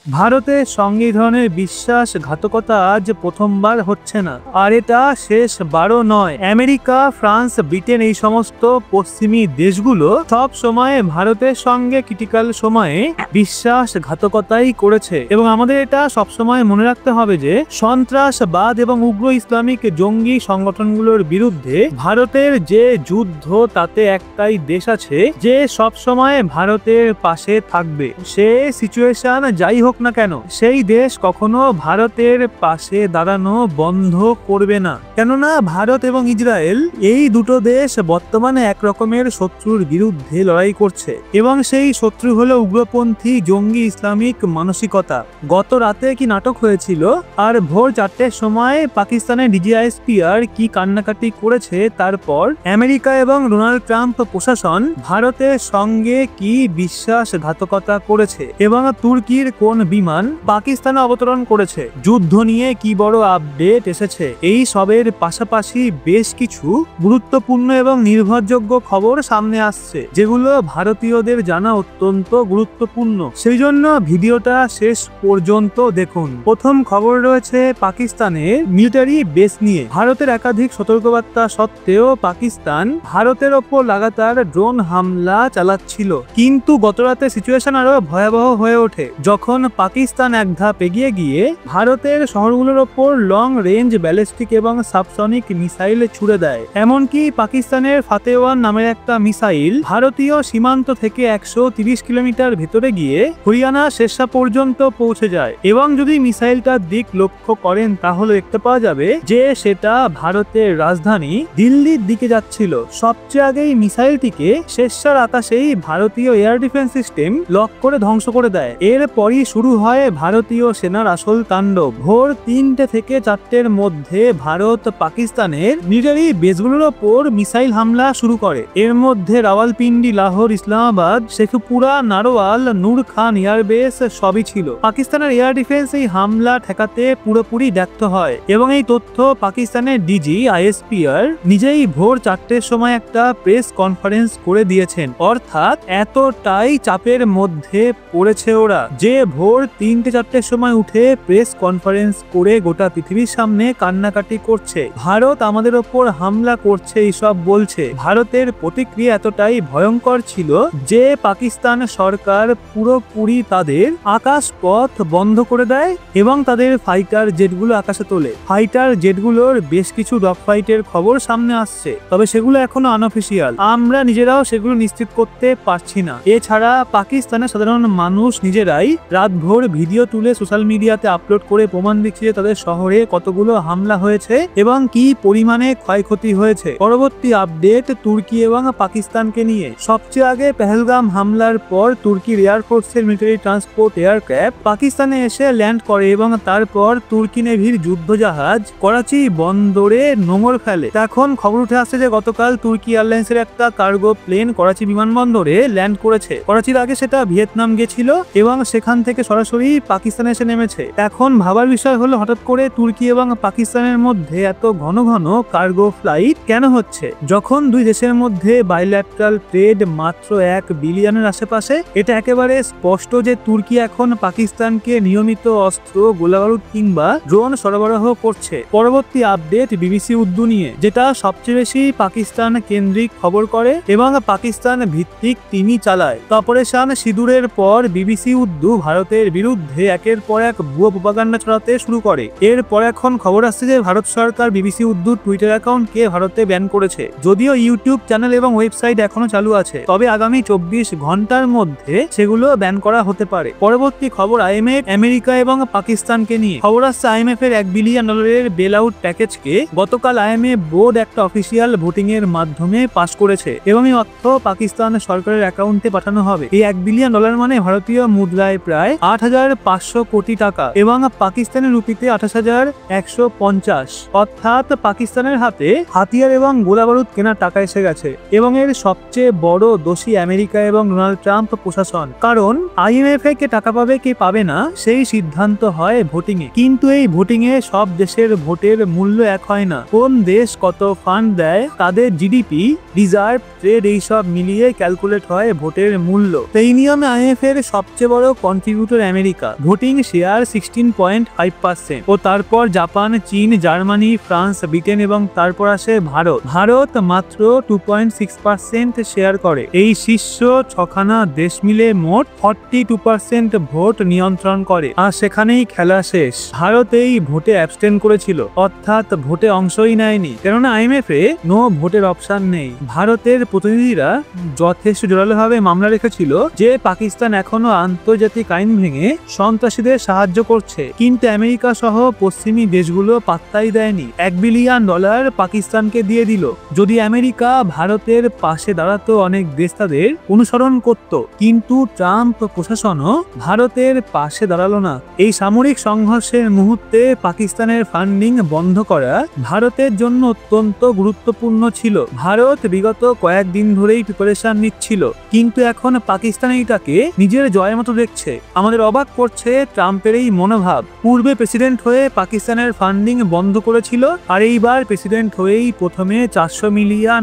ভারতের সঙ্গে এই ধরনের বিশ্বাসঘাতকতা আজ প্রথমবার হচ্ছে না, আর এটা শেষ বারও নয়। আমেরিকা, ফ্রান্স, ব্রিটেন এই সমস্ত পশ্চিমী দেশগুলো সব সময় ভারতের সঙ্গে ক্রিটিক্যাল সময়ে বিশ্বাসঘাতকতাই করেছে। এবং আমাদের এটা সবসময় মনে রাখতে হবে যে সন্ত্রাসবাদ এবং উগ্র ইসলামিক জঙ্গি সংগঠনগুলোর বিরুদ্ধে ভারতের যে যুদ্ধ, তাতে একটাই দেশ আছে যে সবসময় ভারতের পাশে থাকবে। সে সিচুয়েশন যাই হোক না কেন, সেই দেশ কখনো ভারতের পাশে দাঁড়ানো বন্ধ করবে না। কেননা ভারত এবং ইসরায়েল এই দুটো দেশ বর্তমানে এক রকমের শত্রুর বিরুদ্ধে লড়াই করছে, এবং সেই শত্রু হলো উগ্রপন্থী জঙ্গি ইসলামিক মানসিকতা। গত রাতে কি নাটক হয়েছিল, আর ভোর 4টের সময় পাকিস্তানের ডিজিআইএসপিআর কি কান্নাকাটি করেছে, তারপর আমেরিকা এবং ডোনাল্ড ট্রাম্প প্রশাসন ভারতের সঙ্গে কি বিশ্বাসঘাতকতা করেছে, এবং তুর্কির কোন বিমান পাকিস্তানে অবতরণ করেছে, যুদ্ধ নিয়ে কি বড় আপডেট এসেছে, এই সবের পাশাপাশি বেশ কিছু গুরুত্বপূর্ণ এবং নির্ভরযোগ্য খবর সামনে আসছে, যেগুলো ভারতীয়দের জানা অত্যন্ত গুরুত্বপূর্ণ। সেই জন্য ভিডিওটা শেষ পর্যন্ত দেখুন। প্রথম খবর রয়েছে পাকিস্তানের মিলিটারি বেস নিয়ে। ভারতের একাধিক সতর্কবার্তা সত্ত্বেও পাকিস্তান ভারতের ওপর লাগাতার ড্রোন হামলা চালাচ্ছিল, কিন্তু গতরাতে সিচুয়েশন আরো ভয়াবহ হয়ে ওঠে যখন পাকিস্তান এক ধাপ এগিয়ে গিয়ে ভারতের শহরগুলোর ওপর লং রেঞ্জ ব্যালিস্টিক এবং সাবসনিক মিসাইল ছুড়ে দেয়। এমনকি পাকিস্তানের ফাতেওয়ান নামের একটা মিসাইল ভারতীয় সীমান্ত থেকে 130 কিলোমিটার ভেতরে গিয়ে হরিয়ানা শেরশাহ পর্যন্ত পৌঁছে যায়, এবং যদি মিসাইলটার দিক লক্ষ্য করেন তাহলে দেখতে পাওয়া যাবে যে সেটা ভারতের রাজধানী দিল্লির দিকে যাচ্ছিল। সবচেয়ে আগে এই মিসাইলটিকে শেরশাহর আকাশেই ভারতীয় এয়ার ডিফেন্স সিস্টেম লক করে ধ্বংস করে দেয়। এরপরই শুরু হয় ভারতীয় সেনার আসল তাণ্ডব। ভোর 3টে থেকে 4টের মধ্যে ভারত পাকিস্তানের মিলিটারি বেসগুলোর ওপর মিসাইল হামলা শুরু করে। এর মধ্যে রাওয়ালপিন্ডি, লাহোর, ইসলামাবাদ, শেখপুরা, নারোয়াল, নূর খান এয়ারবেস সবই ছিল। পাকিস্তানের এয়ার ডিফেন্স এই হামলা ঠেকাতে পুরোপুরি ব্যর্থ হয়, এবং এই তথ্য পাকিস্তানের ডিজি আইএসপিআর নিজেই ভোর 4টের সময় একটা প্রেস কনফারেন্স করে দিয়েছেন। অর্থাৎ এতটাই চাপের মধ্যে পড়েছে ওরা যে ভোর 3টে-4টের সময় উঠে প্রেস কনফারেন্স করে গোটা পৃথিবীর সামনে কান্নাকাটি করছে, ভারত আমাদের ওপর হামলা করছে এইসব বলছে। ভারতের প্রতিক্রিয়া এতটাই ভয়ঙ্কর ছিল যে পাকিস্তান সরকার পুরোপুরি তাদের আকাশ পথ বন্ধ করে দেয় এবং তাদের ফাইটার জেটগুলো আকাশে তোলে। ফাইটার জেটগুলোর বেশ কিছু ডগ ফাইটের খবর সামনে আসছে, তবে সেগুলো এখনো আনঅফিসিয়াল, আমরা নিজেরাও সেগুলো নিশ্চিত করতে পারছি না। এছাড়া পাকিস্তানের সাধারণ মানুষ নিজেরাই রাতভর ভিডিও তুলে সোশ্যাল মিডিয়াতে আপলোড করে প্রমাণ দিচ্ছে যে তাদের শহরে কতগুলো হামলা হয়েছে এবং কি পরিমাণে ক্ষয়ক্ষতি হয়েছে। পরবর্তী আপডেট তুর্কি এবং পাকিস্তানকে নিয়ে। সবচেয়ে আগে পেহেলগাম হামলার পর তুর্কির এয়ারফোর্সের মিলিটারি ট্রান্সপোর্ট এয়ারক্রাফট পাকিস্তানে এসে ল্যান্ড করে, এবং তারপর তুর্কি নেভির যুদ্ধজাহাজ করাচি বন্দরে নোঙর ফেলে। এখন খবর উঠে আসছে যে গতকাল তুর্কি এয়ারলাইন্সের একটা কার্গো প্লেন করাচি বিমানবন্দরে ল্যান্ড করেছে। করাচির আগে সেটা ভিয়েতনাম গেছিল এবং সেখান থেকে সরাসরি পাকিস্তানে এসে নেমেছে। এখন ভাবার বিষয় হলো হঠাৎ করে তুর্কি এবং পাকিস্তানের মধ্যে এত ঘন ঘন কার্গো ফ্লাইট কেন হচ্ছে, যখন দুই দেশের মধ্যে বাইল্যাটারাল ট্রেড মাত্র 1 বিলিয়নের আশেপাশে। এটা একেবারে স্পষ্ট যে তুর্কি এখন পাকিস্তানকে নিয়মিত অস্ত্র, গোলাবারুদ কিংবা ড্রোন সরবরাহ করছে। পরবর্তী আপডেট বিবিসি উর্দু নিয়ে, যেটা সবচেয়ে বেশি পাকিস্তান কেন্দ্রিক খবর করে এবং পাকিস্তান ভিত্তিক টিমই চালায়। অপারেশন সিঁদুরের পর বিবিসি উর্দু ভারতের বিরুদ্ধে একের পর এক ভুয়ো প্রোপাগান্ডা ছড়াতে শুরু করে। এরপর এখন খবর আসছে যে ভারত সরকার বিবিসি উর্দুর টুইটার অ্যাকাউন্টকে ভারতে ব্যান করেছে। যদিও ইউটিউব চ্যানেল এবং ওয়েবসাইট এখনো চালু আছে, তবে আগামী 24 ঘন্টার মধ্যে সেগুলো ব্যান করা হতে পারে। পরবর্তী খবর আইএমএফ, আমেরিকা এবং পাকিস্তানকে নিয়ে। খবর আসছে আইএমএফ এর $1 বিলিয়ন বেল আউট প্যাকেজকে গতকাল আইএমএফ বোর্ড একটা অফিসিয়াল ভোটিং এর মাধ্যমে পাশ করেছে, এবং এই অর্থ পাকিস্তান সরকারের অ্যাকাউন্টে পাঠানো হবে। এই $1 বিলিয়ন মানে ভারতীয় মুদ্রায় প্রায় 8,500 কোটি টাকা এবং পাকিস্তানের রুপিতে 28,150। অর্থাৎ পাকিস্তানের হাতে হাতিয়ার এবং গোলাবারুদ কেনার টাকা এসে গেছে, এবং এর সবচেয়ে বড় দোষী আমেরিকা এবং ডোনাল্ড ট্রাম্প প্রশাসন। কারণ আইএমএফ কে টাকা পাবে কে পাবে না সেই সিদ্ধান্ত হয় ভোটিং এ, কিন্তু এই ভোটিং এ সব দেশের ভোটের মূল্য এক হয় না। কোন দেশ কত ফান্ড দেয়, তাদের জিডিপি, রিজার্ভ, ট্রেড এইসব মিলিয়ে ক্যালকুলেট হয় ভোটের মূল্য। এই নিয়মে আইএমএফ এর সবচেয়ে বড় contributor contributor America, voting share 16.5%। ও তারপর জাপান, চীন, জার্মানি, ফ্রান্স, ব্রিটেন এবং তারপর আসে ভারত। ভারত মাত্র 2.6% শেয়ার করে। এই শীর্ষ ছখানা দেশ মিলে মোট 42% ভোট নিয়ন্ত্রণ করে। আর সেখানেই খেলা শেষ। ভারত এই ভোটে অ্যাবস্টেন করেছিল, অর্থাৎ ভোটে অংশই নেয়নি, কেননা আইএমএফ এ নো ভোটের অপশন নেই। ভারতের প্রতিনিধিরা যথেষ্ট জোরালোভাবে মামলা রেখেছিল যে পাকিস্তান এখনো আন্তর্জাতিক আইন ভেঙে সন্ত্রাসীদের সাহায্য করছে, কিন্তু আমেরিকা সহ পশ্চিমী দেশগুলো পাত্তাই দেয়নি। $1 বিলিয়ন পাকিস্তানকে দিয়ে দিল। যদি আমেরিকা ভারতের পাশে দাঁড়াতো, অনেক দেশ তাদের অনুসরণ করত, কিন্তু ট্রাম্প প্রশাসনও ভারতের পাশে দাঁড়ালো না। এই সামরিক সংঘর্ষের মুহূর্তে পাকিস্তানের ফান্ডিং বন্ধ করা ভারতের জন্য অত্যন্ত গুরুত্বপূর্ণ ছিল। ভারত বিগত কয়েকদিন ধরেই প্রিপারেশন নিচ্ছিল, কিন্তু এখন পাকিস্তান এইটাকে নিজের জয়ের মতো দেখছে। আমাদের অবাক করছে ট্রাম্পের এই মনোভাব। পূর্বে প্রেসিডেন্ট হয়ে পাকিস্তানের ফান্ডিং বন্ধ করেছিল, আর এইবার প্রেসিডেন্ট হয়েই প্রথমে $400 মিলিয়ন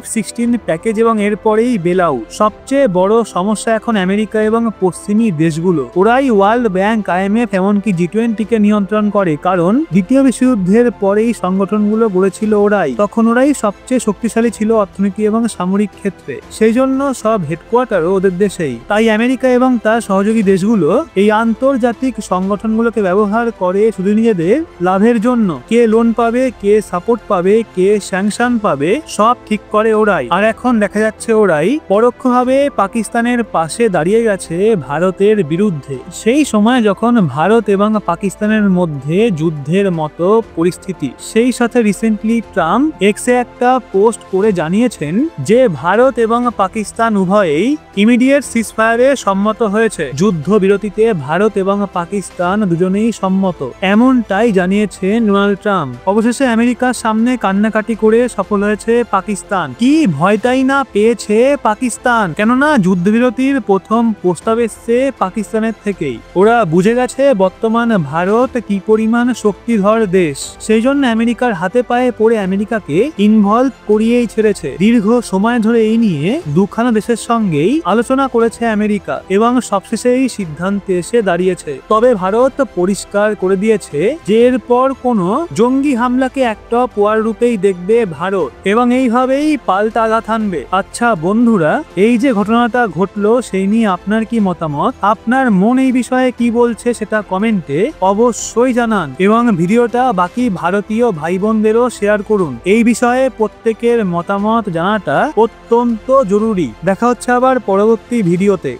F-16 প্যাকেজ এবং এরপরেই বেলাউ। সবচেয়ে বড় সমস্যা এখন আমেরিকা এবং পশ্চিমী দেশগুলো। ওরাই ওয়ার্ল্ড ব্যাংক, আইএমএফ এমনকি G20 কে নিয়ন্ত্রণ করে, কারণ দ্বিতীয় বিশ্বযুদ্ধের পরেই সংগঠনগুলো গড়েছিল ওরাই। তখন ওরাই সবচেয়ে শক্তিশালী ছিল অর্থনীতি এবং সামরিক ক্ষেত্রে, সেই জন্য সব হেডকোয়ার্টারও ওদের দেশেই। তাই আমেরিকা এবং তার সহযোগী দেশগুলো এই আন্তর্জাতিক সংগঠনগুলোকে ব্যবহার করে শুধু নিজেদের লাভের জন্য। কে লোন পাবে, কে সাপোর্ট পাবে, কে স্যাংশন পাবে, সব ঠিক করে ওরাই। আর এখন দেখা যাচ্ছে ওরাই পরোক্ষভাবে পাকিস্তানের পাশে দাঁড়িয়ে গেছে ভারতের বিরুদ্ধে। সেই সময় যখন ভারত এবং পাকিস্তানের মধ্যে যুদ্ধের মতো পরিস্থিতি। সেই সাথে রিসেন্টলি ট্রাম্প এক্সে একটা পোস্ট করে জানিয়েছেন যে ভারত এবং পাকিস্তান উভয়েই ইমিডিয়েট সিজফায়ারে সম্মত হয়েছে। যুদ্ধ বিরতিতে ভারত এবং পাকিস্তান দুজনেই সম্মত, এমনটাই জানিয়েছেন ডোনাল্ড ট্রাম্প। অবশেষে আমেরিকার সামনে কান্নাকাটি করে সফল হয়েছে পাকিস্তান। কি ভয়টাই না পেয়েছে পাকিস্তান, কেননা যুদ্ধবিরতির প্রথম প্রস্তাব এসছে পাকিস্তানের থেকেই। ওরা বুঝে গেছে বর্তমান ভারত কি পরিমাণ শক্তিধর দেশ, সেই জন্য আমেরিকার হাতে পায়ে পড়ে আমেরিকাকে ইনভলভ করিয়েই ছেড়েছে। দীর্ঘ সময় ধরে এই নিয়ে দুখানা দেশের সঙ্গেই আলোচনা করেছে আমেরিকা এবং সবশেষে এই সিদ্ধান্তে এসে দাঁড়িয়েছে। তবে ভারত পরিষ্কার করে দিয়েছে যে এরপর কোনো জঙ্গি হামলাকে একটা পোয়ার রূপেই দেখবে ভারত এবং এইভাবেই পাল্টা আঘাত হানবে। আচ্ছা বন্ধুরা, এই যে ঘটনাটা ঘটলো সেই নিয়ে আপনার কি মতামত? আপনার মন এই বিষয়ে কি বলছে সেটা কমেন্টে অবশ্যই জানান এবং ভিডিওটা বাকি ভারতীয় ভাই বোনদেরও শেয়ার করুন। এই বিষয়ে প্রত্যেকের মতামত জানাটা অত্যন্ত জরুরি। দেখা হচ্ছে আবার পরবর্তী ভিডিওতে।